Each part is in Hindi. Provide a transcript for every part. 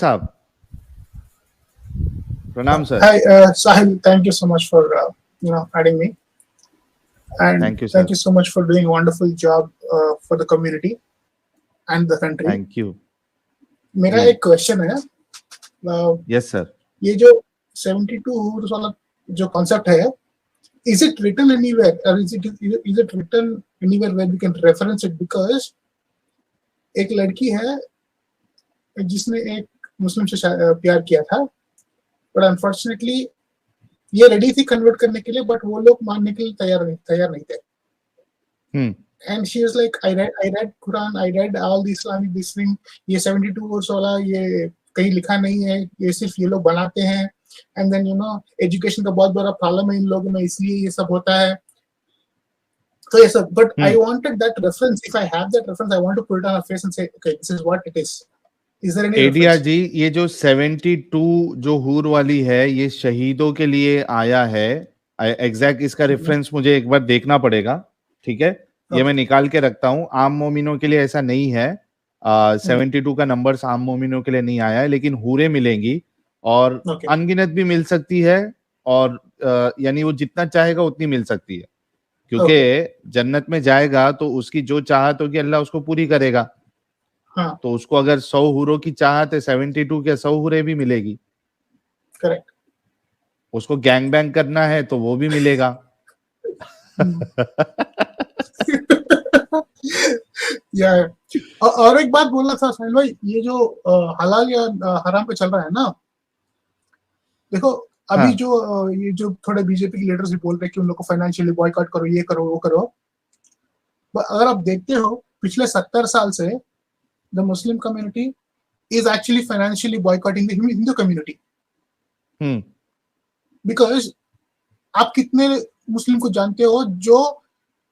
साहब, प्रणाम sir. Hi, Sahil. Thank you so much for adding me, and Thank you, sir. thank you so much for doing a wonderful job for the community and the country. Thank you. मेरा जी। एक क्वेश्चन है, Yes, sir. ये जो 72 वाला जो कॉन्सेप्ट है, is it written anywhere, or is it written anywhere where we can reference it? Because एक लड़की है जिसने एक मुस्लिम से प्यार किया था, बट अनफॉर्चुनेटली ये रेडी थी कन्वर्ट करने के लिए, बट वो लोग मानने के लिए तैयार नहीं थे. And she was like, I read Quran, I read all the Islamic this thing. ये 72 वर्ष वाला ये कहीं लिखा नहीं है, ये सिर्फ ये लोग बनाते हैं. And then एजुकेशन का बहुत बड़ा प्रॉब्लम है इन लोगों में, इसलिए ये सब होता है. So yes, sir, but I wanted that reference. If I have that reference, I want to put it on her face and say, okay, this is what it is. Is there any ADR reference? जी, ये जो 72 जो हूर वाली है, ये शहीदों के लिए आया है. एग्जैक्ट इसका रेफरेंस मुझे एक बार देखना पड़ेगा, ठीक है? ये मैं निकाल के रखता हूँ. आम मोमिनों के लिए ऐसा नहीं है. 72 का नंबर आम मोमिनों के लिए नहीं आया है, लेकिन हूरें मिलेंगी और अनगिनत भी मिल सकती है, और यानी वो जितना चाहेगा उतनी मिल सकती है, क्योंकि जन्नत में जाएगा तो उसकी जो चाहत होगी अल्लाह उसको पूरी करेगा. हाँ. तो उसको अगर 100 हूरों की चाहत है, 72 के 100 हूरें भी मिलेगी. करेक्ट. उसको गैंग बैंग करना है तो वो भी मिलेगा. और एक बात बोलना था साहिल भाई, ये जो हलाल या हराम पे चल रहा है ना, देखो अभी ये जो थोड़े बीजेपी के लीडर्स भी बोल रहे हैं कि उन लोग को फाइनेंशियली बॉयकॉट करो, ये करो वो करो. अगर आप देखते हो पिछले 70 साल से the Muslim community is actually financially boycotting the Hindu community. Because आप कितने मुस्लिम को जानते हो जो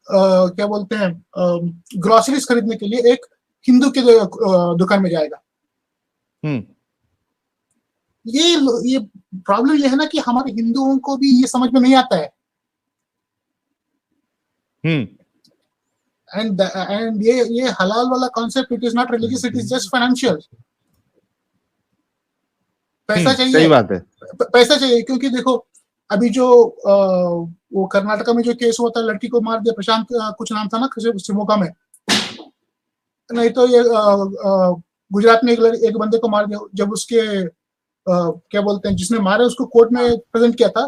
क्या बोलते हैं ग्रोसरीज खरीदने के लिए एक हिंदू के दुकान में जाएगा. ये प्रॉब्लम ये है ना कि हमारे हिंदुओं को भी ये समझ में नहीं आता है. And ये हलाल वाला concept, it is not religious, it is just financial. पैसा चाहिए. सही बात है. पैसा चाहिए, क्योंकि देखो अभी जो वो कर्नाटका में जो केस हुआ था, लड़की को मार दिया, प्रशांत कुछ नाम था ना, शिमोगा में. नहीं तो ये गुजरात में एक बंदे को मार दिया. जब उसके क्या बोलते हैं जिसने मारा उसको कोर्ट में प्रेजेंट किया था,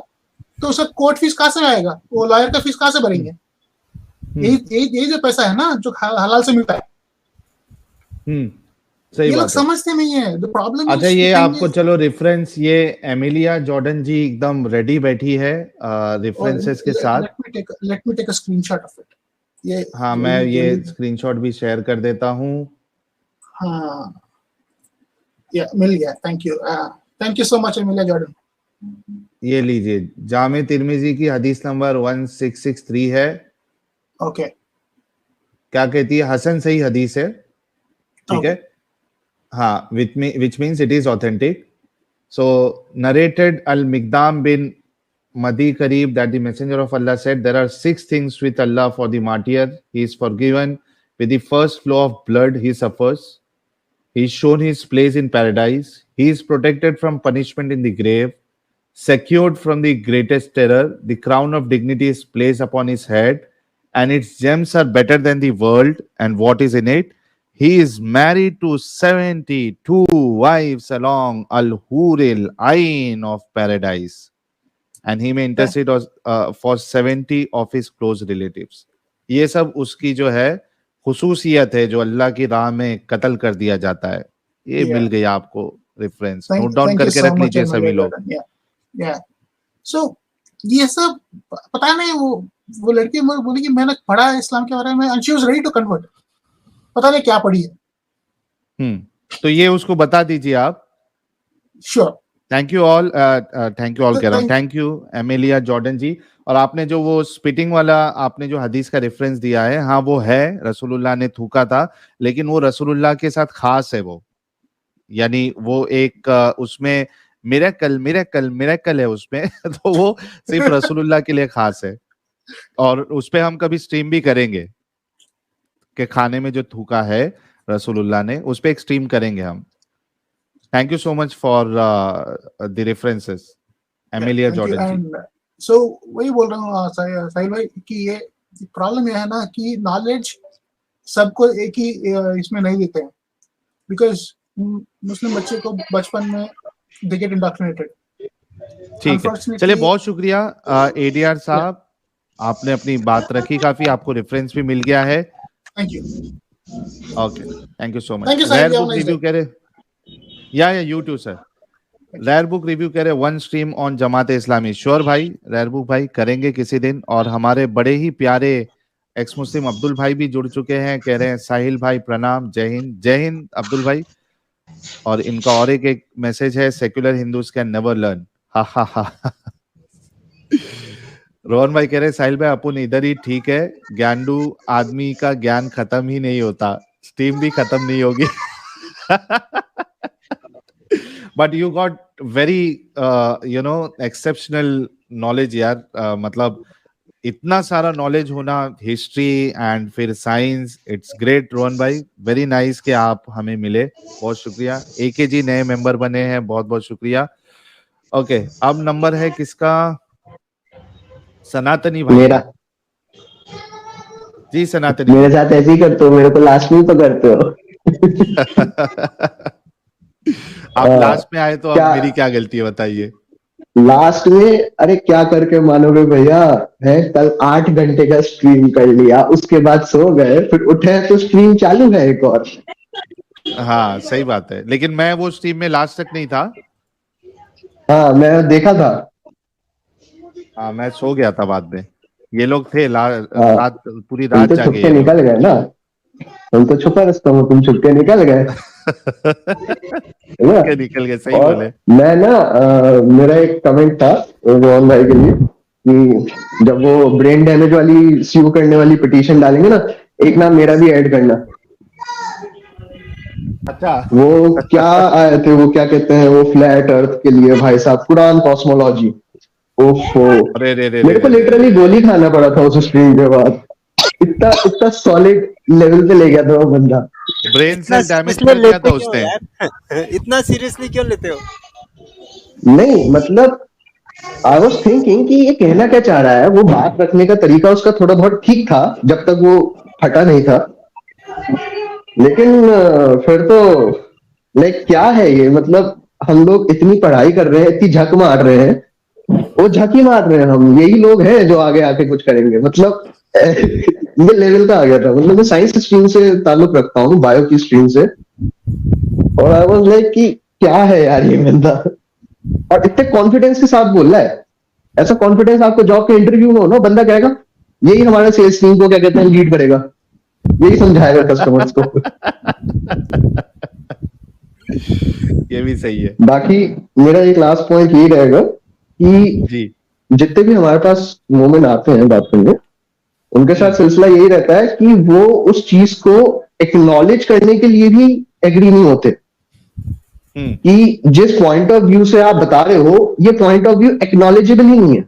तो उसका कोर्ट फीस कहाँ से आएगा? वो लॉयर का फीस कहाँ से भरेंगे? यही जो पैसा है ना जो हलाल से मिलता है. सही ये बात लोग समझते नहीं है. The problem. अच्छा, ये आपको चलो रेफरेंस, ये एमिलिया जॉर्डन जी एकदम रेडी बैठी है रेफरेंसेस के साथ. Let me take a screenshot of it. हाँ, मैं ये स्क्रीनशॉट भी शेयर कर देता हूँ. हाँ, मिल गया. Thank you so much Emilia Jordan. ये लीजिए, जामे तिर्मिजी की हदीस नंबर 1663 है. ओके. क्या कहती है? हसन सही हदीस है, ठीक है. हाँ, which means it is authentic. So narrated Al-Miqdam bin Madi Karib that the Messenger of Allah said, there are 6 things with Allah for the martyr. He is forgiven with the first flow of blood he suffers. He is shown his place in paradise. He is protected from punishment in the grave, secured from the greatest terror. The crown of dignity is placed upon his head, and its gems are better than the world and what is in it. He is married to 72 wives along Al-Huril Ain of paradise, and he may intercede for 70 of his close relatives. ये सब उसकी जो है खुसूसियत है जो अल्लाह की राह में कत्ल कर दिया जाता है. ये मिल गई आपको रेफरेंस. नोट डाउन करके रख लीजिए सभी लोग. So ये सब पता नहीं, वो लड़की बोली कि मैंने पढ़ा है इस्लाम के बारे में, and she was ready to convert. पता नहीं क्या पढ़ी है. तो ये उसको बता दीजिए आप. श्योर. थैंक यू ऑल कह रहा हूँ. थैंक यू एमिलिया जॉर्डन जी. और आपने जो वो स्पिटिंग वाला आपने जो हदीस का रेफरेंस दिया है, हाँ वो है, रसूलुल्लाह ने थूका था, लेकिन वो रसूलुल्लाह के साथ खास है वो, यानी वो एक उसमें मिरेकल है उसमें. तो वो सिर्फ रसूलुल्लाह के लिए खास है, और उस पे हम कभी स्ट्रीम भी करेंगे कि खाने में जो थूका है रसूलुल्लाह ने, उस पे एक स्ट्रीम करेंगे हम. Thank you so much for the references, Amelia Thank you. Jordan ji. And so वही बोल रहा हूँ साहिल भाई कि ये प्रॉब्लम ये है ना कि नॉलेज सबको एक ही इसमें नहीं देते हैं, बिकॉज मुस्लिम बच्चे को बचपन में दे गेट इंडोक्ट्रिनेटेड. ठीक है, चलिए बहुत शुक्रिया एडीआर साहब, आपने अपनी बात रखी, काफी आपको रेफरेंस भी मिल गया है. Thank you. Okay, thank you so much. Thank you, sir. Rare Have a book nice review day. कह रहे या you too sir. Rare book review कह रहे one stream on Jamaat Islami. Sure भाई, रेयर बुक भाई करेंगे किसी दिन. और हमारे बड़े ही प्यारे एक्स मुस्लिम अब्दुल भाई भी जुड़ चुके हैं, कह रहे हैं साहिल भाई प्रणाम, जय हिंद. जय हिंद अब्दुल भाई. और इनका और एक मैसेज है, secular Hindus can never learn. हा हा हा. रोहन भाई कह रहे हैं साहिल भाई अपन इधर ही ठीक है, ज्ञानडू आदमी का ज्ञान खत्म ही नहीं होता, स्ट्रीम भी खत्म नहीं होगी. But you got very exceptional knowledge यार. मतलब इतना सारा नॉलेज होना, हिस्ट्री एंड फिर साइंस, इट्स ग्रेट रोहन भाई, वेरी नाइस कि आप हमें मिले, बहुत शुक्रिया. एके जी नए मेंबर बने हैं, बहुत बहुत शुक्रिया. ओके, अब नंबर है किसका? सनातनी भाई. मेरा. जी सनातनी. मेरे साथ ऐसे ही करते हो, मेरे को लास्ट में पकड़ते हो. आप लास्ट में आए तो अब मेरी क्या गलती है बताइए. लास्ट में अरे क्या करके मानोगे भैया, है कल 8 घंटे का स्ट्रीम कर लिया, उसके बाद सो गए, फिर उठे तो स्ट्रीम चालू है एक और. हाँ सही बात है, लेकिन मैं वो स्ट्रीम में लास्ट तक नहीं था. हाँ मैं देखा था. हाँ मैं सो गया था बाद में. ये लोग थे रात, पूरी रात तो जागे. छुपके निकल गए ना, हम तो छुपा रास्ता हूँ, तुम छुपके निकल गए. निकल गए, सही बोले. मैं ना मेरा एक कमेंट था रोहन भाई के लिए कि जब वो ब्रेन डैमेज वाली स्यू करने वाली पिटीशन डालेंगे ना, एक नाम मेरा भी ऐड करना. अच्छा. वो क्या आए थे, वो क्या कहते हैं, वो फ्लैट अर्थ के लिए भाई साहब, कुरान कॉस्मोलॉजी. ओफो, मेरे को लिटरली गोली खाना पड़ा था उस स्ट्रीम के बाद. इतना इतना सॉलिड लेवल पे ले गया था वो बंदा. ब्रेन सेल डैमेज कर दिया था उसने. इतना सीरियसली क्यों लेते हो? नहीं मतलब आई वाज थिंकिंग कि ये कहना क्या चाह रहा है. वो बात रखने का तरीका उसका थोड़ा बहुत ठीक था जब तक वो फटा नहीं था, लेकिन फिर तो लाइक क्या है ये, मतलब हम लोग इतनी पढ़ाई कर रहे हैं, इतनी झक मार रहे हैं, वो झकी मार रहे हैं हम, यही लोग हैं जो आगे आके कुछ करेंगे. मतलब ये लेवल का आ गया था. मतलब मैं साइंस स्ट्रीम से ताल्लुक रखता हूँ, बायो की स्ट्रीम से, और आई वाज लाइक कि क्या है यार ये बंदा, और इतने कॉन्फिडेंस के साथ बोल रहा है. ऐसा कॉन्फिडेंस आपको जॉब के इंटरव्यू में हो ना, बंदा कहेगा यही हमारे सेल्स टीम को क्या कहते हैं लीड करेगा, यही समझाएगा कस्टमर्स को. ये भी सही है. बाकी मेरा एक लास्ट पॉइंट ये रहेगा कि जी, जितने भी हमारे पास मोमेंट आते हैं बात करने, उनके साथ सिलसिला यही रहता है कि वो उस चीज को एक्नॉलेज करने के लिए भी एग्री नहीं होते कि जिस पॉइंट ऑफ व्यू से आप बता रहे हो, ये पॉइंट ऑफ व्यू एक्नॉलेजेबल ही नहीं है,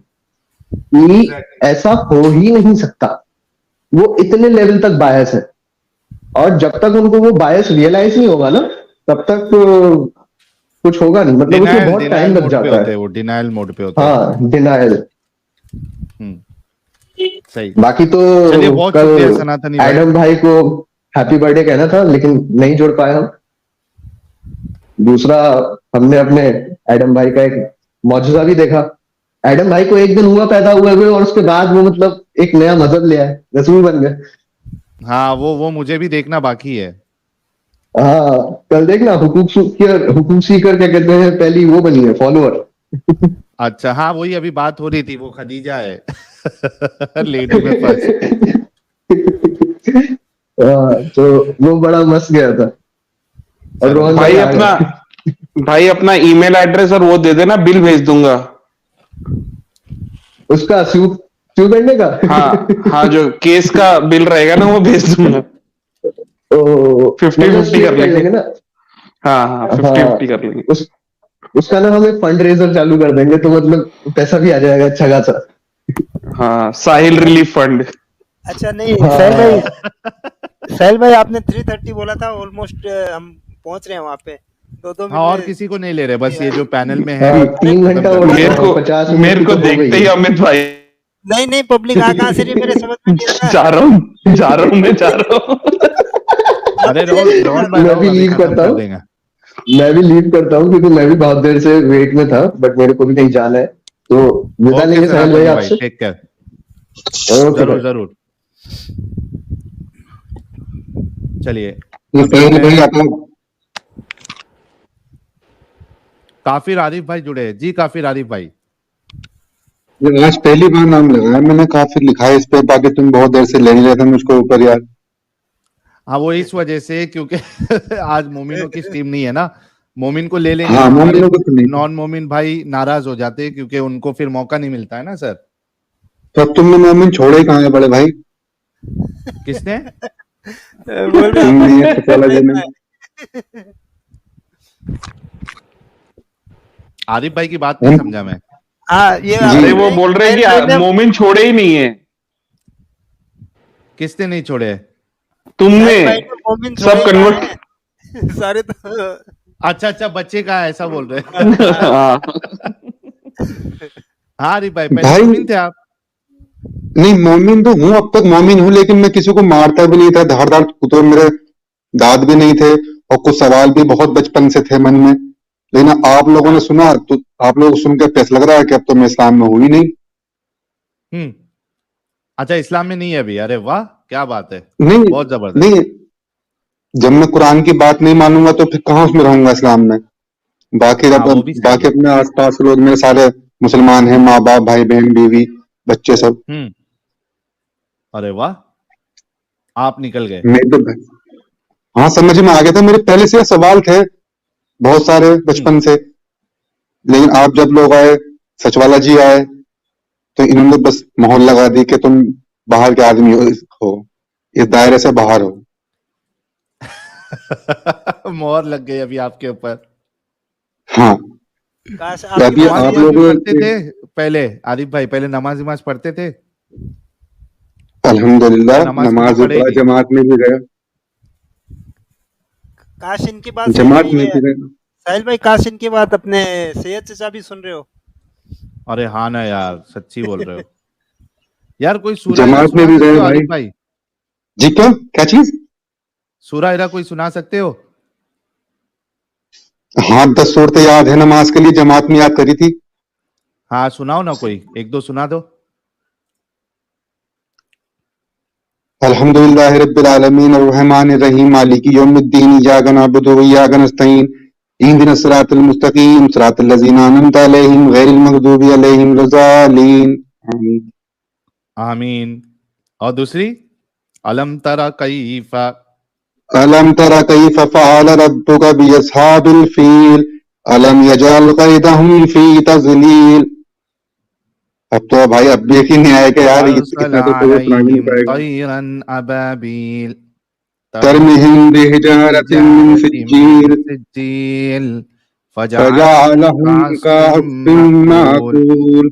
कि ऐसा हो ही नहीं सकता. वो इतने लेवल तक बायस है, और जब तक उनको वो बायस रियलाइज नहीं होगा ना, तब तक कुछ होगा नहीं. मतलब उसमें बहुत टाइम लग जाता है. वो डिनायल मोड पे होता है. हाँ डिनायल. सही. बाकी तो चलिए बहुत शुक्रिया सनातनी भाई. एडम भाई को हैप्पी बर्थडे कहना था, लेकिन नहीं जोड़ पाए हम. दूसरा, हमने अपने एडम भाई का एक मौजूदा भी देखा. एडम भाई को एक दिन हुआ पैदा हुए और उसके बाद वो मतलब एक नया मजहब ले आए, रसूल बन गए. हाँ वो मुझे भी देखना बाकी है. हाँ कल देखना, हुकूक सीकर क्या कहते हैं, पहली वो बनी है फॉलोअर. अच्छा हाँ, वही अभी बात हो रही थी, वो खदीजा है. लेडी में फर्स्ट. तो वो बड़ा मस्त गया था. और रोहन भाई अपना ईमेल एड्रेस और वो दे देना, बिल भेज दूंगा उसका स्यू करने का. हाँ जो केस का बिल रहेगा ना वो भेज दूंगा. 50-50 कर लेंगे ना. हाँ 50-50 कर लेंगे. उसका ना हम एक फंड रेजर चालू कर देंगे, तो मतलब पैसा भी आ जाएगा अच्छा खासा. हाँ साहिल रिलीफ फंड. अच्छा नहीं साहिल भाई आपने 330 बोला था, ऑलमोस्ट हम पहुंच रहे हैं वहां पे. 2-2 हाँ, और मिनट किसी को नहीं ले रहे, बस ये जो पैनल में है। हाँ, 3 घंटा हो मेरे गया, को 50 मिनट मेरे की को तो हो देखते गई ही है। अमित भाई नहीं पब्लिक आ कहाँ से रही है, मेरे समझ में नहीं आ जा रहा हूँ मैं जा रहा हूँ। अरे रहा। रोहन भाई मैं रहो, भी अभी लीव खत्म करता कर हूँ, देंगे। मैं भी लीव करता हूँ क्योंकि मैं भी बहुत देर से वेट में था, बट मेरे को भी कहीं जाना है, तो विदा ओके लेंगे फिर साहिल भाई आतंकी भाई, आपसे। Take care. ओके जरूर भाई। जरूर, चलिए। ये अभी साहिल भाई मैं आपका काफिर आरिफ भाई जुड़े हैं जी। काफिर आरिफ भाई, ये आज पहली बार नाम लगाया मैंने, काफी लिखा है इस पे, बाकी तुम बहुत देर से ले ही रहे थे मुझको ऊपर यार। हाँ वो इस वजह से क्योंकि आज मोमिनों की स्ट्रीम नहीं है ना, मोमिन को ले लेंगे हाँ, तो हमारे मोमिनों को तो नहीं। नॉन मोमिन भाई नाराज हो जाते हैं, क्योंकि उनको फिर मौका नहीं मिलता है ना सर। तो अब तुमने मोमिन छोड़े ही कहाँ है बड़े भाई? किसने? बोल रहे तुमने ये हमारे पता लगे ना। आरिफ भाई की बात नहीं समझा मैं। हाँ ये जी। अरे वो बोल रहे हैं कि मोमिन छोड़े ही नहीं है। किसने नहीं छोड़े? तुमने मोमिन सब छोड़े कन्वर्ट हैं। सारे तो अच्छा बच्चे का है, ऐसा बोल रहे हैं। हाँ हाँ आरिफ भाई, पहले भाई मोमिन थे आप। नहीं, मोमिन तो हूँ, अब तक मोमिन हूँ, लेकिन मैं किसी को मारता भी नहीं था, धार धार तो मेरे दांत भी नहीं थे, और कुछ सवाल भी बहुत बचपन से थे मन में, लेकिन आप लोगों ने सुना तो आप लोग सुन के पैसा लग रहा है कि अब तो मैं इस्लाम में हूँ ही नहीं। अच्छा इस्लाम में नहीं है अभी? अरे वाह क्या बात है, नहीं बहुत जबरदस्त। नहीं, जब मैं कुरान की बात नहीं मानूंगा तो फिर कहाँ उसमें रहूंगा इस्लाम में। बाकी हाँ जब वो भी सही बाकी है। अपने आसपास लोग मेरे सारे मुसलमान हैं, माँ बाप भाई बहन बीवी बच्चे सब। अरे वाह, आप निकल गए। मैं तो हाँ, समझ में आ गया था, मेरे पहले से सवाल थे बहुत सारे बचपन से, लेकिन आप जब लोग आए, सचवाला जी आए, तो इन्होंने बस माहौल लगा दी कि तुम बाहर के आदमी हो, इस दायरे से बाहर हो। मोहर लग गई अभी आपके ऊपर। हाँ, काश अभी आपकी आप नमाज बात लोग पढ़ते थे पहले? आरिफ भाई पहले नमाज पढ़ते थे? अल्हम्दुलिल्लाह नमाज कभी नमाज भी पढ़े ही पढ़ा, नहीं? जमात में भी गया, काश इनकी बात सही जमात हुई में है भी गया। साहिल भाई, काश इनकी बात अपने सैयद चचा भी सुन रहे हो। अरे हाँ ना यार, सच्ची बोल रहे हो यार। कोई सूरा इरा जमात में सुना भी सकते गए हो भाई। आरिफ भाई? जी क्या चीज? सूरा इरा कोई सुना सकते हो? हाँ, 10 सूरतें याद है, नमाज के लिए जमात में याद करी थी। हाँ सुनाओ ना, कोई एक दो सुना दो। अल्हम्दुलिल्लाहि रब्बिल आलमीन अर्रहमानिर रहीम मालिकी यौमिद्दीन इय्याका नअबुदु व इय्याका नस्तईन इहदिनस सिरातल मुस्तकीम सिरातल लज़ीना अनअमता अलैहिम गैरिल मग़दूबि अलैहिम वज़ालिन। आमीन। आमीन। और दूसरी, अलम तरा कैफा। अलम तरा कैफ फ़अल रब्बुका बिअस्हाबिल फील अलम यजअल कैदहुम फी तज़लील। अब तो भाई अब भी यकीन नहीं आएगा यार, अर्सल इतना तो कोई सुना ही नहीं अलैहिम पाएगा। तैरन अबाबील तरमिहिम बिहिजारतिन मिन सिज्जील सिज्जील फजअलहुम फजअलहुम कअस्फिन कअस्फिन मअकूल। माकूल।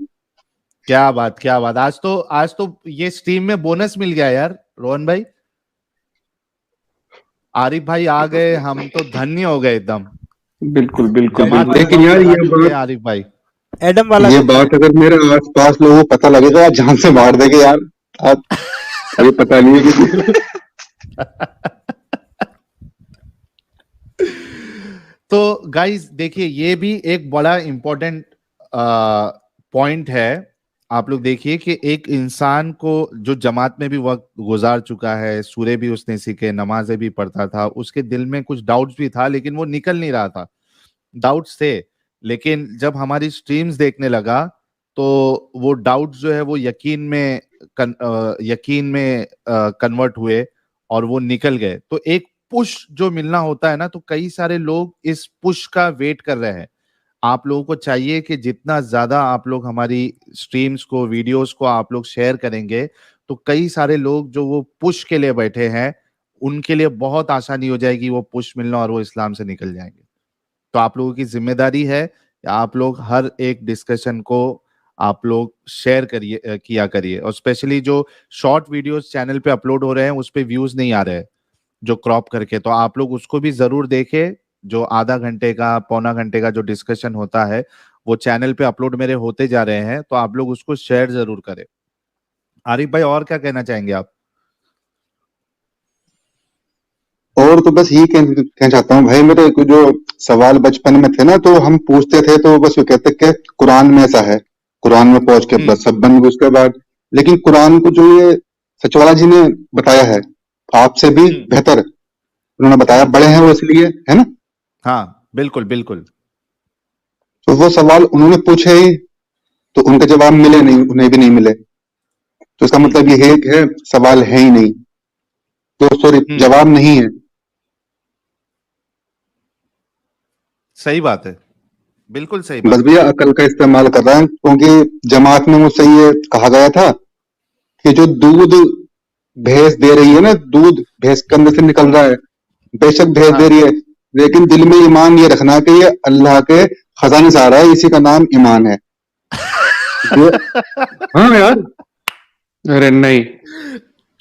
क्या बात क्या बात, आज तो ये स्ट्रीम में बोनस मिल गया यार रोहन भाई। आरिफ भाई आ गए, हम तो धन्य हो गए एकदम। बिल्कुल बिल्कुल जमात में लेकिन वक्त यार लगा ये चुके हैं बात आरिफ भाई। एडम वाला ये भी बात अगर मेरे आसपास लोगों को पता लगेगा, जान से मार देंगे यार। आप ये पता नहीं है कि तो गाइस देखिए, ये भी एक बड़ा इंपॉर्टेंट पॉइंट है। आप लोग देखिए कि एक इंसान को जो जमात में भी वक्त गुजार चुका है, सूरे भी उसने सीखे, नमाजें भी पढ़ता था, उसके दिल में कुछ डाउट्स भी था, लेकिन वो निकल नहीं रहा था। डाउट्स थे, लेकिन जब हमारी स्ट्रीम्स देखने लगा तो वो डाउट्स जो है वो यकीन में कन्वर्ट हुए और वो निकल गए। तो एक पुश जो मिलना होता है ना, तो कई सारे लोग इस पुश का वेट कर रहे हैं। आप लोगों को चाहिए कि जितना ज्यादा आप लोग हमारी स्ट्रीम्स को, वीडियोस को आप लोग शेयर करेंगे, तो कई सारे लोग जो वो पुश के लिए बैठे हैं, उनके लिए बहुत आसानी हो जाएगी वो पुश मिलना, और वो इस्लाम से निकल जाएंगे। तो आप लोगों की जिम्मेदारी है, आप लोग हर एक डिस्कशन को आप लोग शेयर किया करिए। और स्पेशली जो शॉर्ट वीडियोस चैनल पे अपलोड हो रहे हैं, उस पे व्यूज नहीं आ रहे हैं जो क्रॉप करके, तो आप लोग उसको भी जरूर देखें, जो आधा घंटे का पौना घंटे का जो डिस्कशन होता है वो चैनल पे अपलोड मेरे होते जा रहे हैं, तो आप लोग उसको शेयर जरूर करें। आरिफ भाई और क्या कहना चाहेंगे आप? और तो बस यही कहना चाहता हूँ भाई, मेरे को जो सवाल बचपन में थे ना, तो हम पूछते थे तो बस वो कहते कि कुरान में ऐसा है, कुरान में पहुंच के बस सब बन गए उसके बाद। लेकिन कुरान को जो ये सचवाला जी ने बताया है, आपसे भी बेहतर उन्होंने बताया, बड़े हैं वो इसलिए, है ना। हाँ बिल्कुल बिल्कुल। तो वो सवाल उन्होंने पूछे ही, तो उनके जवाब मिले नहीं, उन्हें भी नहीं मिले, तो इसका मतलब ये है कि सवाल है ही नहीं, तो सॉरी जवाब नहीं है। सही बात है, बिल्कुल सही बस बात। भैया अकल का इस्तेमाल कर रहा है, क्योंकि जमात में मुझसे ये कहा गया था कि जो दूध भैंस दे रही है ना, दूध भैंस के अंदर से निकल रहा है, बेशक भैंस दे रही है, लेकिन दिल में ईमान ये रखना कि ये अल्लाह के खजाने से आ रहा है, इसी का नाम ईमान है। हाँ यार, अरे नहीं,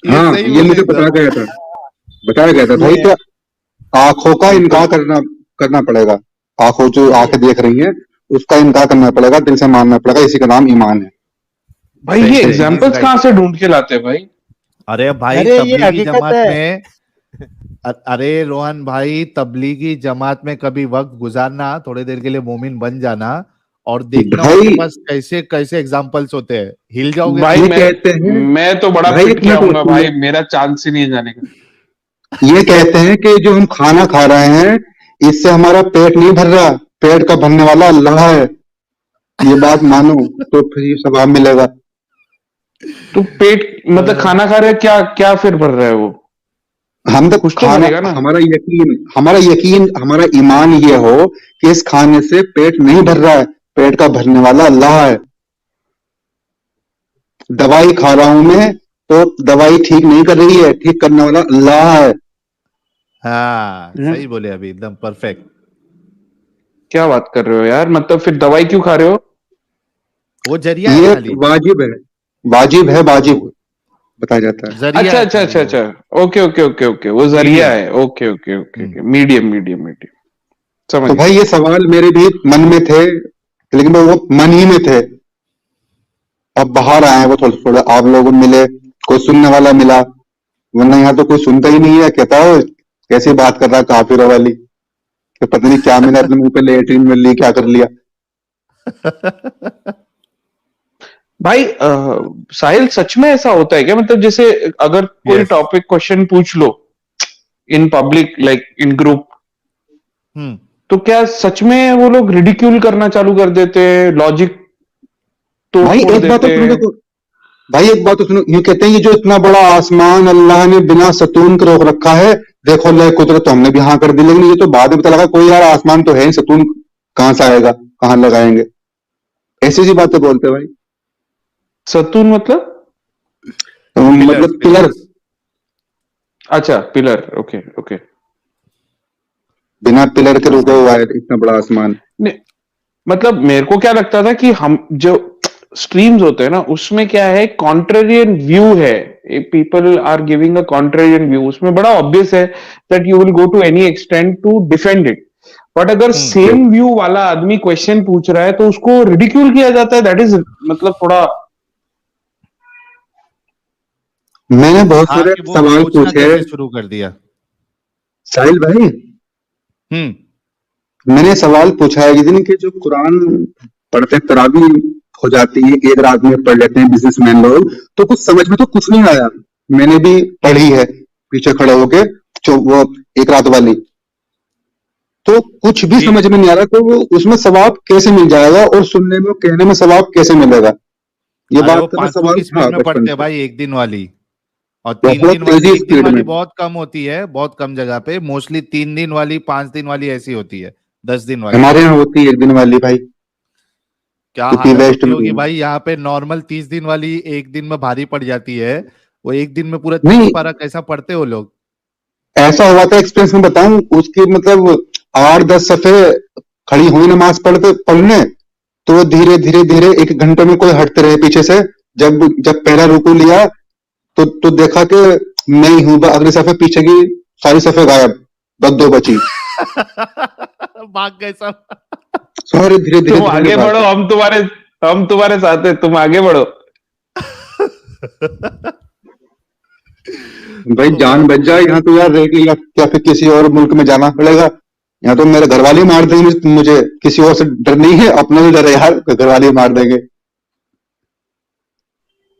हाँ सही ये बोले मुझे एकदम। बताया गया था भाई, क्या आंखों का इनकार करना पड़ेगा, आंखों जो आंखें देख रही हैं उसका इनकार करना पड़ेगा, दिल से मानना पड़ेगा, इसी का नाम ईमान है। भाई सही, ये सही, एग्जाम्पल्स right. कहाँ से ढूंढ के लाते हैं भाई? अरे भाई अरे ये तबलीगी हकीकत जमात है। में अरे रोहन भाई, तबलीगी जमात में कभी वक्त गुजारना, थोड़ी देर के लिए मोमिन बन जाना और देखना भाई उनके पास कैसे कैसे एग्जाम्पल्स होते हैं, हिल जाओगे भाई ये तुम। कहते हैं, मैं तो बड़ा भाई पिट एक के मिनट आऊंगा भाई, सुनो। मेरा चांस ही नहीं है जाने का। ये कहते हैं कि जो हम खाना खा रहे हैं इससे हमारा पेट नहीं भर रहा, पेट का भरने वाला अल्लाह है, ये बात मानो तो फिर ये सवाब मिलेगा। तो पेट मतलब खाना खा रहे हैं, क्या क्या फिर भर रहा है वो? हम तो कुछ तो खाना, भरेगा ना। हमारा ईमान ये हो कि इस खाने से पेट नहीं भर रहा है, पेट का भरने वाला अल्लाह है। दवाई खा रहा हूं मैं, तो दवाई ठीक नहीं कर रही है, ठीक करने वाला अल्लाह है। हाँ सही बोले अभी, एकदम परफेक्ट। क्या बात कर रहे हो यार, मतलब फिर दवाई क्यों खा रहे हो? वो जरिया है ये खाली, वाजिब बताया जाता है। जरिया अच्छा है अच्छा खाली अच्छा वो। अच्छा, ओके ओके ओके ओके, वो जरिया मीडियम। है, okay okay okay okay, medium medium medium, समझ तो गया। भाई ये सवाल मेरे भी मन में थे, लेकिन वो मन ही में थे, अब बाहर आए वो थोड़े थोड़े आप लोगों को मिले, कोई सुनने वाला मिला, वरना यहाँ तो कोई सुनता ही नहीं है, कहता है कैसी बात कर रहा है काफिरों वाली, कि पता नहीं क्या मैंने अपने मुंह पे लेटरिन में ली, क्या कर लिया। भाई साहिल सच में ऐसा होता है क्या? मतलब जैसे अगर कोई Yes. टॉपिक क्वेश्चन पूछ लो in public, like in group, हम्म तो क्या सच में वो लोग रिडिक्यूल करना चालू कर देते हैं, लॉजिक तोड़ भाई फोड़ एक बात तो देते सुनो, हैं? देखो भाई एक बात तो सुनो, यूं कहते हैं ये जो इतना बड़ा आसमान अल्लाह ने बिना सतून के रोक रखा है, देखो अल्लाह की कुदरत, तो हमने भी हाँ कर दी, लेकिन ये तो बाद में पता लगा कोई यार आसमान तो है ही, सतून कहां से आएगा, कहां लगाएंगे, ऐसी सी बातें बोलते हैं भाई। सतून मतलब? मतलब पिलर, अच्छा पिलर, ओके ओके। बिना पिलर के रुका हुआ है इतना बड़ा आसमान। नहीं, मतलब मेरे को क्या लगता था कि हम जो स्ट्रीम्स होते हैं ना, उसमें क्या है, कॉन्ट्रेरियन व्यू है, people are giving a contrarian view, उसमें बड़ा ऑब्वियस है that you will go to any extent to defend it, but अगर सेम व्यू वाला आदमी क्वेश्चन पूछ रहा है तो उसको रिडिक्यूल किया जाता है, दैट इज मतलब थोड़ा। मैंने बहुत हाँ सारे कि वो सवाल सोचना पूछे कैसे शुरू कर दिया। साहिल भाई, मैंने सवाल पूछा है एक दिन कि जो कुरान पढ़ते तरावी हो जाती है, एक रात में पढ़ लेते हैं बिजनेसमैन लोग, तो कुछ समझ में तो कुछ नहीं आया, मैंने भी पढ़ी है पीछे खड़े होके, जो वो एक रात वाली, तो कुछ भी समझ में नहीं आ रहा, तो वो उसमें सवाब कैसे मिल जाएगा और सुनने में कहने में सवाब कैसे मिलेगा, ये अरे वो बात का 500 सवाल की स्पीड था में बचपन पढ़ते हैं से। भाई, एक दिन वाली और बहुत 3 दिन वाली। तेजी एक दिन स्पीड वाली में, बहुत कम होती है, बहुत कम जगह पे, मोस्टली 3 दिन वाली, 5 दिन वाली ऐसी होती है, 10 दिन वाली। हमारे यहाँ होती है एक दिन वाली भाई, क्या क्योंकि हालत वेस्ट होती में होगी भाई, यहाँ पे नॉर्मल 30 दिन वाली एक दिन में भारी पड़ जाती है, वो एक दिन में पूरा 30 नहीं, पारा कैसा पढ़ते हो लोग। ऐसा हुआ था एक्सपीरियंस में बताऊं, उसकी मतलब 8-10 सफ़े खड़ी हुई नमाज पढ़ने, तो वो धीरे धीरे धीरे 1 घंटे में कोई हटते रहे पीछे से, जब जब पहला रुकू लिया तो देखा कि मैं ही हूं, अगले सफ़े पीछे की सारी सफ़े गायब, बस 2 बची। भाग गए सब। सॉरी, धीरे धीरे तुम आगे बढ़ो, हम तुम्हारे साथ हैं, तुम आगे बढ़ो। भाई जान बच जाए यहाँ तो यार, रह के या फिर किसी और मुल्क में जाना पड़ेगा। यहाँ तो मेरे घर वाले मार देंगे मुझे, किसी और से डर नहीं है, अपना भी डर है यार, घर वाले मार देंगे।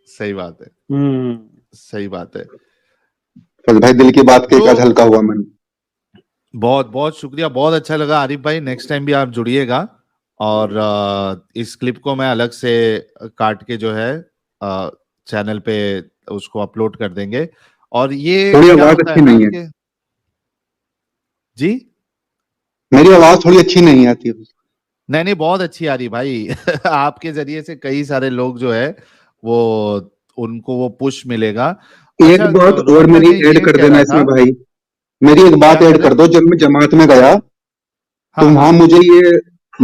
सही बात है, सही बात है। बस भाई दिल की बात के तो आज हल्का हुआ मन। बहुत बहुत शुक्रिया, बहुत अच्छा लगा आरिफ भाई। नेक्स्ट टाइम भी आप जुड़िएगा, और इस क्लिप को मैं अलग से काट के जो है चैनल पे उसको अपलोड कर देंगे। और ये थोड़ी क्या आवाज होता है अच्छी ना नहीं है, कि जी, मेरी आवाज थोड़ी अच्छी नहीं आती है। नहीं नहीं, बहुत अच्छी आ रही भाई। आपके जरिए से कई सारे लोग जो है वो, उनको वो पुश मिलेगा। एक अच्छा, बात और रोहन भाई मेरी मैं ऐड ये कर कह देना रहा इसमें था। भाई, मेरी एक क्या बात कह ऐड रहे कर हैं? दो। जब मैं जमात में गया तो हाँ वहां हाँ।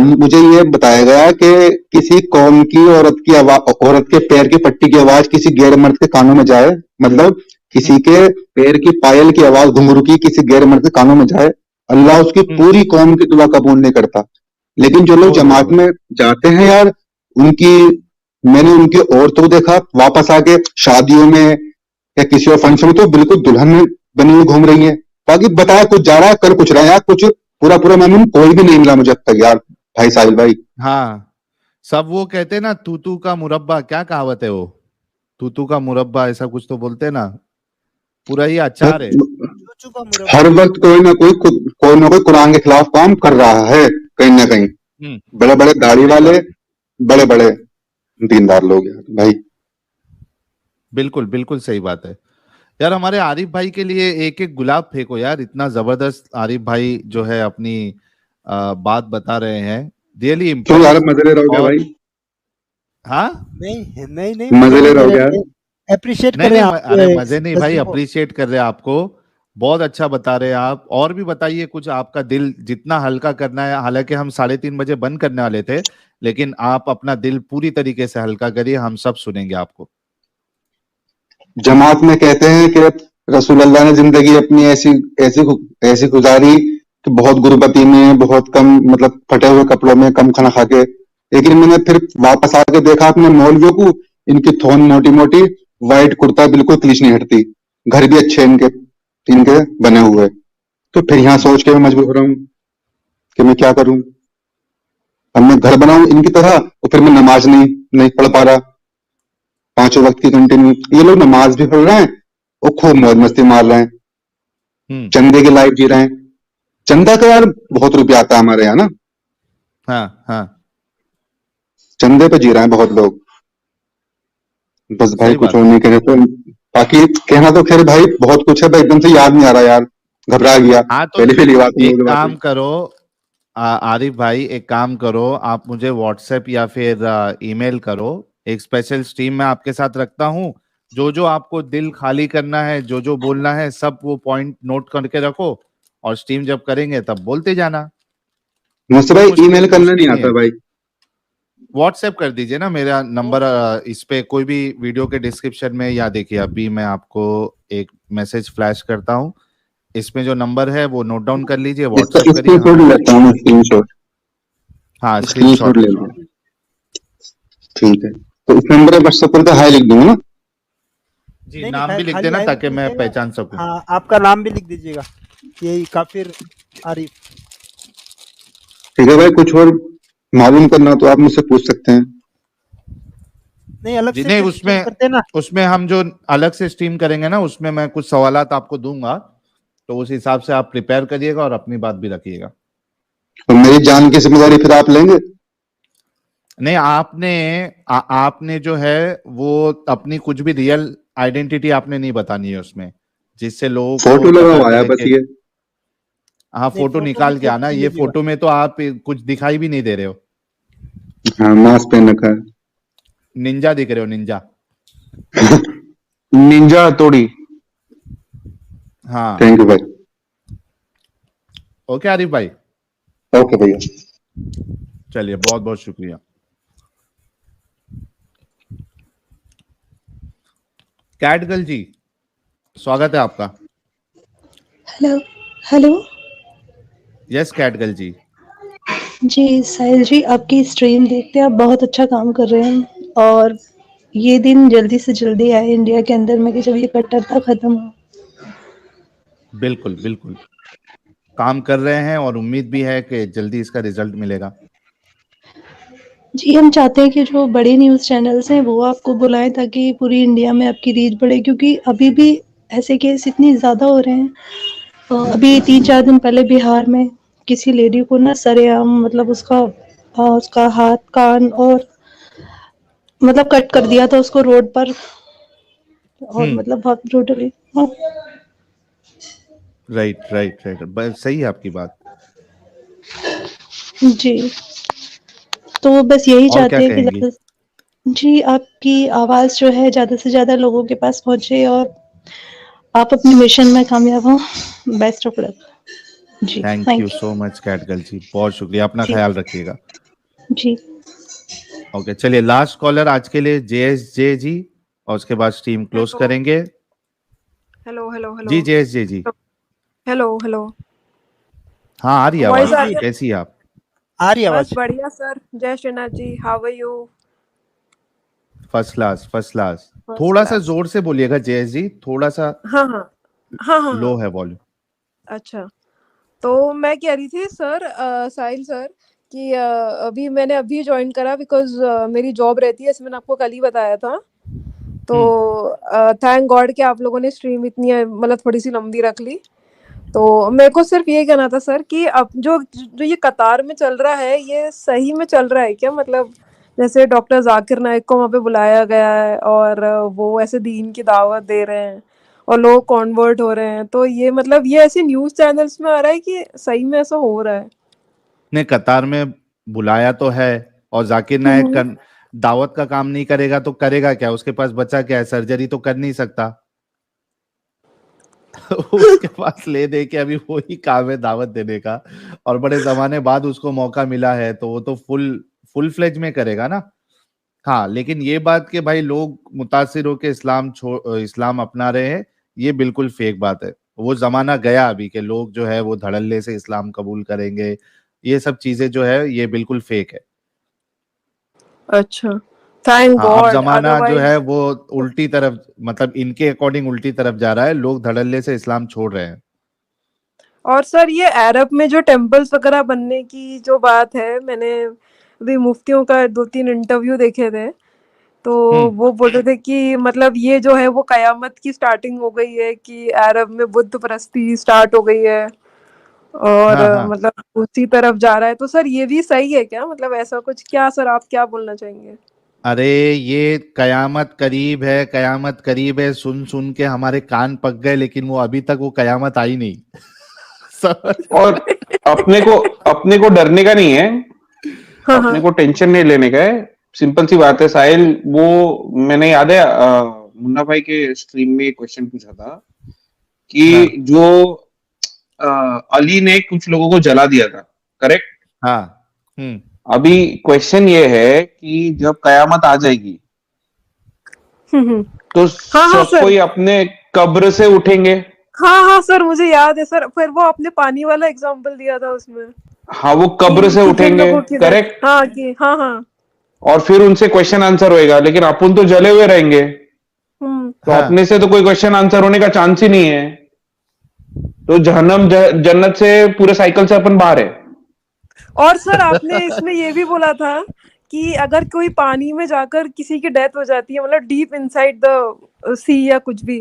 मुझे ये बताया गया कि किसी कौम की औरत के पैर की पट्टी की आवाज किसी गैर मर्द के कानों में जाए, मतलब किसी के पैर की पायल की आवाज घुंघरू की किसी गैर मर्द के कानों में जाए, अल्लाह उसकी पूरी कौम की दुआ कबूल नहीं करता। लेकिन जो लोग ओए होए जमात होए। में जाते हैं यार, उनकी मैंने उनकी औरतों को देखा वापस आके शादियों में या किसी और फंक्शन में, तो बिल्कुल दुल्हन में बनी हुई घूम रही है। बाकी बताया कुछ जा रहा है, कर कुछ रहा है यार, कुछ पूरा पूरा मैंने कोई भी नहीं मिला मुझे अब तक यार। भाई साहिल भाई, हाँ, सब वो कहते हैं ना, तूतू का मुरब्बा, क्या कहावत है वो, तूतू का मुरब्बा ऐसा कुछ तो बोलते हैं ना, पूरा ही अचार है। चूचू का मुरब्बा। हर वक्त कोई ना कोई कुरान के खिलाफ काम कर रहा है कहीं ना कहीं। हम्म, बड़े बड़े दाढ़ी सही वाले, बात है। बड़े बड़े दीनदार लोग यार भाई। बिल्कुल बिल्कुल सही बात है। यार हमारे आरिफ भाई के लिए एक एक गुलाब फेंको यार, इतना जबरदस्त आरिफ भाई जो है अपनी बात बता रहे हैं, रियली क्यों यार, इम्प्रेस। मजे ले रहे हो क्या और भाई? हाँ, नहीं नहीं नहीं, मजे ले रहे हो क्या यार? अप्रिशिएट कर नहीं रहे नहीं, हैं आप अरे मजे नहीं भाई, गजल को। अप्रिशिएट कर रहे हैं आपको। बहुत अच्छा बता रहे हैं आप, और भी बताइए कुछ, आपका दिल जितना हल्का करना है। हालांकि हम 3:30 बजे बंद करने वाले थे, लेकिन आप अपना दिल पूरी तरीके से हल्का करिए, हम सब सुनेंगे आपको। जमात में कहते हैं कि रसूल अल्लाह ने जिंदगी अपनी ऐसी ऐसी ऐसी गुजारी कि बहुत गुर्बती में, बहुत कम, मतलब फटे हुए कपड़ों में, कम खाना खा के। लेकिन मैंने फिर वापस आके देखा अपने मौलवियों को, इनकी थोन मोटी मोटी, वाइट कुर्ता, बिल्कुल क्लीच नहीं हटती, घर भी अच्छे इनके बने हुए। तो फिर यहाँ सोच के मैं मजबूर हो रहा हूँ कि मैं क्या करूं। अब मैं घर बनाऊं इनकी तरह, तो फिर मैं नमाज नहीं पढ़ पा रहा 5 वक्त की कंटिन्यू। ये लोग नमाज भी पढ़ रहे हैं और खूब मौज मस्ती मार रहे हैं, हम्म। चंदे की लाइफ जी रहे हैं। चंदा का यार बहुत रुपया आता है हमारे यहाँ ना, हाँ हाँ, चंदे पे जी रहे हैं बहुत लोग। बस भाई सही कुछ बात और है। नहीं करे तो। बाकी कहना तो खैर भाई बहुत कुछ है, पर एकदम से याद नहीं आ रहा यार, घबरा गया हाँ तो पहली पहली बात एक मुझे बात काम हुई। करो, आरिफ भाई एक काम करो, आप मुझे व्हाट्सएप या फिर ईमेल करो, एक स्पेशल स्ट्रीम में आपके साथ रखता हूँ। जो जो आपको दिल खाली करना है, जो जो बोलना है, सब वो पॉइंट नोट करके रखो, और स्ट्रीम जब करेंगे तब बोलते जाना। मुझसे कोई भाई ईमेल करना मुश्किल नहीं नहीं आता है। भाई। व्हाट्सएप कर दीजिए ना, मेरा नंबर इस पे, कोई भी वीडियो के डिस्क्रिप्शन में, या देखिए अभी मैं आपको एक मैसेज फ्लैश करता हूँ, इसमें जो नंबर है वो नोट डाउन कर लीजिए, इसका व्हाट्सएप करिए, स्क्रीन हम शॉट उस लेता हूँ मैं, स्क्रीन शॉट। हाँ स्क्रीन शॉट स्क्रीनशॉट ले लीजिए। लो, ठीक है। तो इस नंबर पर व्हाट्सएप पर हाई लिख दूंगा ना? जी, नहीं नहीं, नाम भी लिख खाली देना आई लिख ताकि मैं दीजिएगा। पहचान सकूं। हाँ, आपका नाम भी लिख दीजिएगा, यही काफिर आरिफ। ठीक है भाई, कुछ और मालूम करना तो आप मुझसे पूछ सकते हैं। नहीं, अलग जी से नहीं, फिर स्ट्रीम करते हैं ना। उसमें हम जो अलग से स्ट्रीम करेंगे ना, उसमें मैं कुछ सवालात आपको दूंगा, तो उस हिसाब से आप प्रिपेयर करिएगा और अपनी बात भी रखिएगा। और मेरी जान की जिम्मेदारी फिर आप लेंगे? नहीं, आपने जो है वो अपनी कुछ भी रियल आइडेंटिटी आपने नहीं बतानी है उसमें, जिससे लोगों फोटो को लगा पता हुआ है चले बस कि ये। हाँ, नहीं, फोटो फोटो में निकाल के सेल्फी आना। नहीं ये लीजिएगा। फोटो में तो आप कुछ दिखाई भी नहीं दे रहे हो, हाँ, मास्क पहन रखा निंजा दिख रहे हो, निंजा। है। निंजा तोड़ी। हाँ, थैंक यू भाई। ओके आरिफ भाई, ओके भैया। चलिए बहुत बहुत शुक्रिया। कैट गर्ल जी, स्वागत है आपका। Hello hello. यस कैटगल जी। जी, साहिल जी, आपकी स्ट्रीम देखते आप बहुत अच्छा काम कर रहे हैं और ये दिन जल्दी से जल्दी आए इंडिया के अंदर में कि जब ये कट्टरता खत्म हो। बिल्कुल बिल्कुल काम कर रहे हैं और उम्मीद भी है कि जल्दी इसका रिजल्ट मिलेगा। जी, हम चाहते हैं कि जो बड़े न्यूज़ चैनल्स हैं वो आपको बुलाएं ताकि पूरी इंडिया में आपकी रीच बढ़े, क्योंकि अभी भी ऐसे केस इतनी ज़्यादा हो रहे हैं। अभी 3-4 दिन पहले बिहार में किसी लेडी को ना सरेआम मतलब उसका हाथ, कान और मतलब कट कर दिया था उसको रोड पर और मतलब बहुत ब्रूटली। हाँ, राइट राइट राइट, सही है आपकी बात। जी, तो बस यही और क्या चाहते हैं कि कहेंगी? ज़्यादा जी, आपकी आवाज़ जो है ज़्यादा से ज़्यादा लोगों के पास पहुँचे और आप अपने मिशन में कामयाब हों। Best of luck. जी, thank you thank so you. Much कैटगल जी, बहुत शुक्रिया, अपना जी, ख्याल रखिएगा। जी। ओके चलिए, लास्ट कॉलर आज के लिए JSJ जी, और उसके बाद स्ट्रीम क्लोज हेलो करेंगे। हेलो हेलो हेलो जी JSJ जी। हेलो हेलो हाँ आ रही है वॉइस आवाज, आ जी रही है? कैसी है आप? आ रही है बस आवाज। बढ़िया सर। जय Shrinath ji, how are you? First class first class. First थोड़ा सा क्लास। जोर से बोलिएगा JS जी, थोड़ा सा हाँ हाँ हाँ हाँ लो हाँ। है वॉल्यूम। अच्छा, तो मैं कह रही थी सर, साहिल सर, कि अभी मैंने अभी ज्वाइन करा बिकॉज मेरी जॉब रहती है, ऐसे मैंने आपको कल ही बताया था। तो थैंक गॉड कि आप लोगों ने स्ट्रीम इतनी मतलब थोड़ी सी लंबी रख ली। तो मेरे को सिर्फ ये कहना था सर कि अब जो जो ये कतार में चल रहा है, ये सही में चल रहा है क्या? मतलब जैसे डॉक्टर जाकिर नाइक को वहाँ पे बुलाया गया है और वो ऐसे दीन की दावत दे रहे हैं और लोग कन्वर्ट हो रहे हैं, तो ये मतलब ये ऐसे न्यूज़ चैनल्स में आ रहा है कि सही में ऐसा हो रहा है? ने कतार में बुलाया तो है, और जाकिर नायक दावत का काम नहीं करेगा तो करेगा क्या? उसके पास बचा क्या है? सर्जरी तो कर नहीं सकता। उसके पास ले दे के अभी वही काम है दावत देने का, और बड़े जमाने बाद उसको मौका मिला है तो वो तो फुल फुल फ्लेज में करेगा ना। हाँ लेकिन ये बात कि भाई लोग मुतासिर होकर इस्लाम अपना रहे हैं, ये बिल्कुल फेक बात है। वो जमाना गया अभी के लोग जो है वो धड़ल्ले से इस्लाम कबूल करेंगे, ये सब चीजें जो है ये बिल्कुल फेक है। अच्छा, थैंक हाँ अब गॉड, जमाना जो है अदरवाइज। वो उल्टी तरफ, मतलब इनके अकॉर्डिंग उल्टी तरफ जा रहा है, लोग धड़ल्ले से इस्लाम छोड़ रहे हैं। और सर ये अरब में जो टेम्पल्स वगैरह बनने की जो बात है, मैंने अभी मुफ्तियों का 2-3 इंटरव्यू देखे थे, तो हम्म। वो बोल रहे थे कि मतलब ये जो है वो कयामत की स्टार्टिंग हो गई है, कि अरब में बुद्ध परस्ती स्टार्ट हो गई है और हाँ हाँ, मतलब उसी तरफ जा रहा है। तो सर ये भी सही है क्या? मतलब ऐसा कुछ, क्या सर आप क्या बोलना चाहेंगे? अरे ये कयामत करीब है, कयामत करीब है, सुन सुन के हमारे कान पक गए, लेकिन वो अभी तक वो कयामत आई नहीं। समझ? और अपने को डरने का नहीं है, हाँ अपने हाँ को टेंशन नहीं लेने का है। सिंपल सी बात है साहिल, वो मैंने याद है मुन्ना भाई के स्ट्रीम में क्वेश्चन पूछा था कि हाँ जो अली ने कुछ लोगों को जला दिया था, करेक्ट? हाँ। अभी क्वेश्चन ये है कि जब कयामत आ जाएगी हम्म। तो हाँ हाँ सब सर। कोई अपने कब्र से उठेंगे। हाँ हाँ सर, मुझे याद है सर। फिर वो आपने पानी वाला एग्जांपल दिया था उसमें, हाँ वो कब्र से कि जिन उठेंगे, लोगों की डेथ, करेक्ट। हाँ कि हाँ हाँ। और फिर उनसे क्वेश्चन आंसर होएगा, लेकिन अपन तो जले हुए रहेंगे, तो हाँ अपने से तो कोई क्वेश्चन आंसर होने का चांस ही नहीं है। तो जहन्नम जन्नत से पूरे साइकिल से अपन बाहर है। और सर आपने इसमें ये भी बोला था कि अगर कोई पानी में जाकर किसी की डेथ हो जाती है, मतलब डीप इनसाइड द सी या कुछ भी,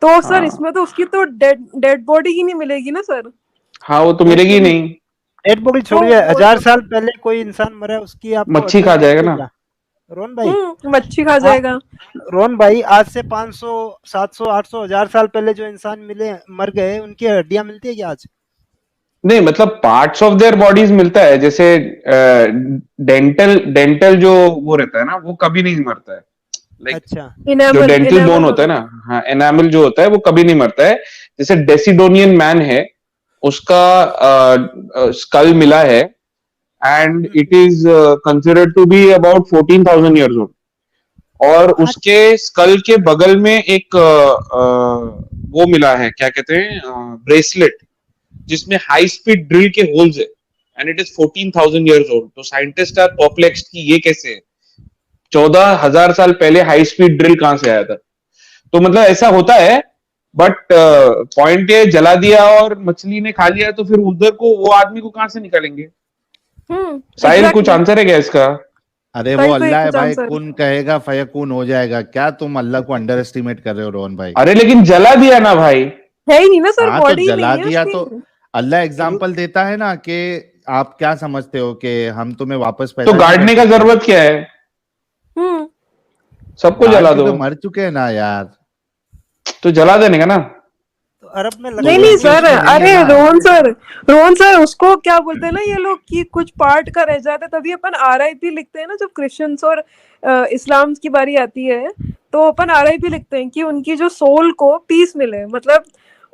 तो सर हाँ इसमें तो उसकी तो डेड बॉडी ही नहीं मिलेगी ना सर? हाँ, वो तो मिलेगी ही तो नहीं, डेड बॉडी तो छोड़िए, वो 1000 तो साल पहले कोई इंसान मरा है उसकी आपको मच्छी हड्डियां खा जाएगा मिलती है ना। क्या? रोहन भाई, मच्छी खा आ, जाएगा। रोहन भाई, आज से 500 700 800 1000 साल पहले जो इंसान मर गए, उनकी हड्डियां मिलती है क्या आज? नहीं मतलब पार्ट्स ऑफ देयर बॉडीज मिलता है, जैसे डेंटल डेंटल जो वो रहता है ना, वो कभी नहीं मरता है। लाइक अच्छा। जो इनेमल डेंटल इनेमल बोन होता है बोलो। ना, हाँ एनामल जो होता है वो कभी नहीं मरता है। जैसे डेसिडोनियन मैन है, उसका स्कल मिला है and it is considered to be about 14,000 years old. और उसके स्कल के बगल में एक वो मिला है, क्या कहते हैं, ब्रेसलेट, जिसमें हाई स्पीड ड्रिल के होल्स है and it is 14,000 years old. तो साइंटिस्ट आर परप्लेक्स्ड कि ये कैसे है, 14,000 साल पहले हाई स्पीड ड्रिल कहां से आया था. तो मतलब ऐसा होता है. बट पॉइंट ये जला दिया और मछली ने खा लिया तो फिर उधर को वो आदमी को कहां से निकालेंगे. साहिल कुछ एग्जैक्टली आंसर है क्या इसका? अरे वो अल्लाह है भाई, कुन कहेगा फयकून हो जाएगा. क्या तुम अल्लाह को अंडर एस्टिमेट कर रहे हो रोहन भाई? अरे लेकिन जला दिया ना भाई. है ही नहीं ना सर, हाँ तो बॉडी जला नहीं है दिया उसकी। तो अल्लाह एग्जाम्पल देता है ना कि आप क्या समझते हो कि हम तुम्हें वापस तो पैदा नहीं गाड़ने कर का सकते? जरूरत क्या है? हम्म सबको गाड़ जला के दो. तो मर चुके हैं ना यार. तो जला देने का ना. तो अरब में नहीं लगता नहीं है सर, उसमें नहीं है अरे ना. रोहन सर उसको क्या बोलते हैं ना ये लोग कि कुछ पार्ट का रह जाता है, तभी अपन आरआईपी लिखते हैं ना. जब क्रिश्चियंस और इस्लाम की बारी आती है तो अपन आरआईपी लिखते हैं कि उनकी जो सोल को पीस मिले, मतलब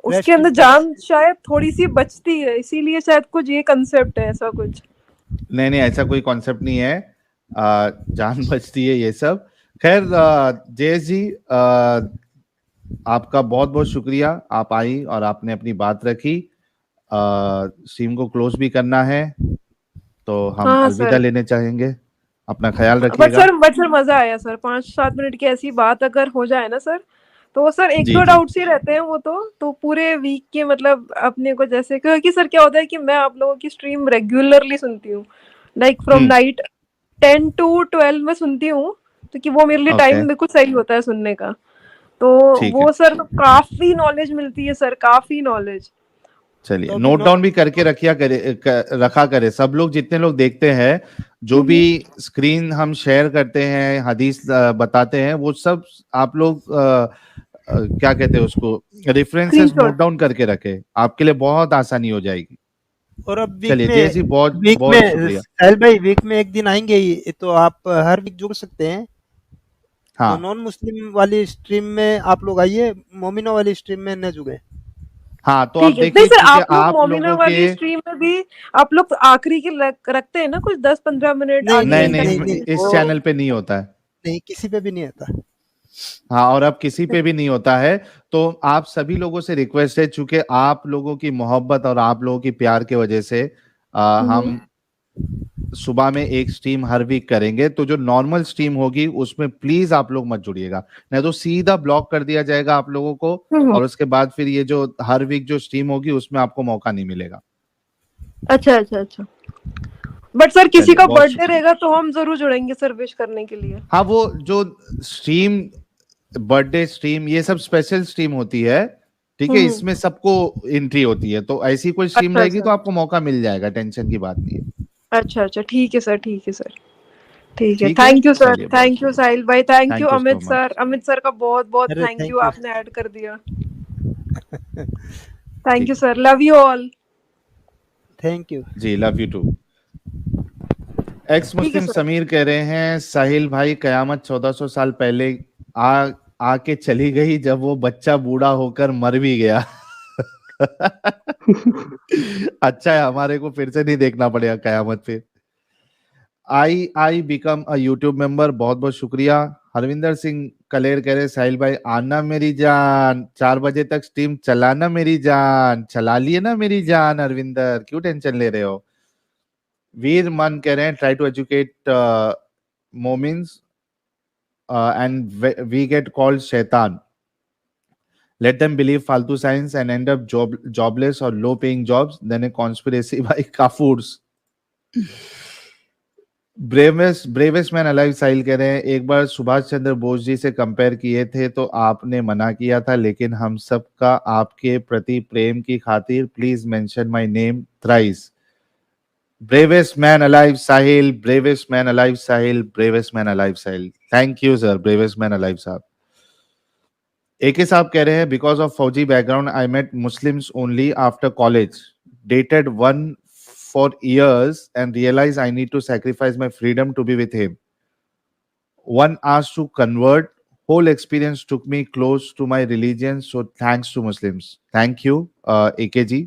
उसके रेस्ट अंदर इन जान शायद थोड़ी सी बचती है, इसीलिए शायद कुछ ये कंसेप्ट है ऐसा कुछ. नहीं नहीं, ऐसा कोई कॉन्सेप्ट नहीं है. जान बचती है ये सब. खैर जयेश जी, आपका बहुत बहुत शुक्रिया. आप आई और आपने अपनी बात रखी. स्ट्रीम को क्लोज भी करना है तो हम हाँ अलविदा सर, लेने चाहेंगे. अपना ख्याल बट रखिएगा. सर मजा आया सर. 5-7 मिनट की ऐसी बात अगर हो जाए ना सर, तो सर एक जी दो जी. डाउट्स ही रहते हैं वो तो पूरे वीक के मतलब अपने को, जैसे क्योंकि सर क्या होता है कि मैं आप लोगों की स्ट्रीम रेगुलरली सुनती हूँ, लाइक फ्रॉम नाइट 10 to 12 में सुनती हूँ, तो कि वो मेरे लिए ओके, टाइम बिल्कुल सही होता है सुनने का. तो ठीक है. वो सर तो काफी नॉलेज मिलती है सर, काफी नॉलेज. चलिए, तो अभी नोट डाउन भी करके रखा करे. सब लोग जितने लोग देखते हैं, जो भी स्क्रीन हम शेयर करते हैं, हदीस बताते हैं, वो सब आप लोग क्या कहते हैं उसको, रेफरेंसेस स्क्रीनशॉट. नोट डाउन करके रखे. आपके लिए बहुत आसानी हो जाएगी. और अब चलिए जय जी, बहुत वीक बहुत में शुक्रिया. साहिल भाई वीक में एक दिन आएंगे ही, तो आप हर वीक जुड़ सकते हैं. तो हाँ नॉन मुस्लिम वाली स्ट्रीम में आप लोग आइए, मोमिनो वाली स्ट्रीम में न जुड़े. हाँ, तो आप ठीक है. नहीं देखिए, सर, क्योंकि आप लोग आप मोमिना लोगों वाली के स्ट्रीम में भी आप लोग आखिरी के रखते हैं ना कुछ 10-15 मिनट नहीं आगे नहीं करने नहीं, के लिए. इस चैनल पे नहीं होता है. नहीं, किसी पे भी नहीं आता. हाँ, और अब किसी पे भी नहीं होता है. तो आप सभी लोगों से रिक्वेस्ट है, चूंकि आप लोगों की मोहब्बत और आप लोगों की प्यार की वजह से हम सुबह में एक स्ट्रीम हर वीक करेंगे. तो जो नॉर्मल स्ट्रीम होगी उसमें प्लीज आप लोग मत जुड़िएगा, नहीं तो सीधा ब्लॉक कर दिया जाएगा आप लोगों को. और उसके बाद फिर ये जो हर वीक जो स्ट्रीम होगी उसमें आपको मौका नहीं मिलेगा. अच्छा. बट सर किसी चलिए, का बहुत बर्थडे शुक्रिया. रहेगा तो हम जरूर जुड़ेंगे सर विश करने के लिए. हाँ, वो जो स्ट्रीम, बर्थडे स्ट्रीम, ये सब स्पेशल स्ट्रीम होती है. ठीक है, इसमें सबको एंट्री होती है. तो ऐसी कोई स्ट्रीम अच्छा रहेगी तो अच्छा आपको मौका मिल जाएगा, टेंशन की बात नहीं है. अच्छा. ठीक है सर, ठीक है. ठीक है, थैंक यू सर, चलिए, बहुत थैंक यू शुक्रिया. साहिल भाई, thank you thank you so Amit much. Sir का बहुत बहुत अरे थैंक थैंक यू, यू. आपने ऐड कर दिया. थैंक ठीक यू है sir, love you all. Thank you. जी, लव यू टू. एक्स ठीक है मुस्लिम सर. समीर कह रहे हैं, साहिल भाई कयामत 1400 साल पहले आके चली गई जब वो बच्चा बूढ़ा होकर मर भी गया. अच्छा है, हमारे को फिर से नहीं देखना पड़ेगा कयामत पे. I become a YouTube member. बहुत बहुत शुक्रिया. हरविंदर सिंह कलेर कह रहे, साहिल भाई आना मेरी जान, 4 बजे तक स्ट्रीम चलाना मेरी जान. चला लिए ना मेरी जान हरविंदर, क्यों टेंशन ले रहे हो. वीर मन कह रहे हैं, ट्राई टू एजुकेट मोमिन्स and we get called shaitan. Let them believe faltu science and end up jobless or low paying jobs, then a conspiracy by kafurs. Bravest man alive Sahil कह रहे हैं, एक बार सुभाष चंद्र बोस जी से कंपेयर किए थे तो आपने मना किया था, लेकिन हम सबका आपके प्रति प्रेम की खातिर please mention my name thrice. Bravest man alive, Sahil. Bravest man alive, Sahil. Bravest man alive, Sahil. Thank you, sir. Bravest man alive, साहब. AK साहब कह रहे हैं, because of Fauji background, I met Muslims only after college. Dated one for years and realized I need to sacrifice my freedom to be with him. One asked to convert. Whole experience took me close to my religion. So thanks to Muslims. Thank you, AK जी.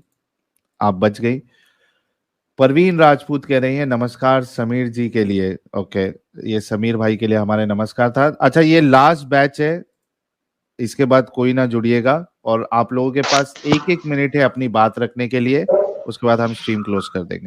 आप बच गई. परवीन राजपूत कह रही हैं, नमस्कार समीर जी के लिए. ओके, ये समीर भाई के लिए हमारे नमस्कार था. अच्छा, ये लास्ट बैच है इसके बाद कोई ना जुड़िएगा, और आप लोगों के पास 1-1 मिनट है अपनी बात रखने के लिए, उसके बाद हम स्ट्रीम क्लोज कर देंगे।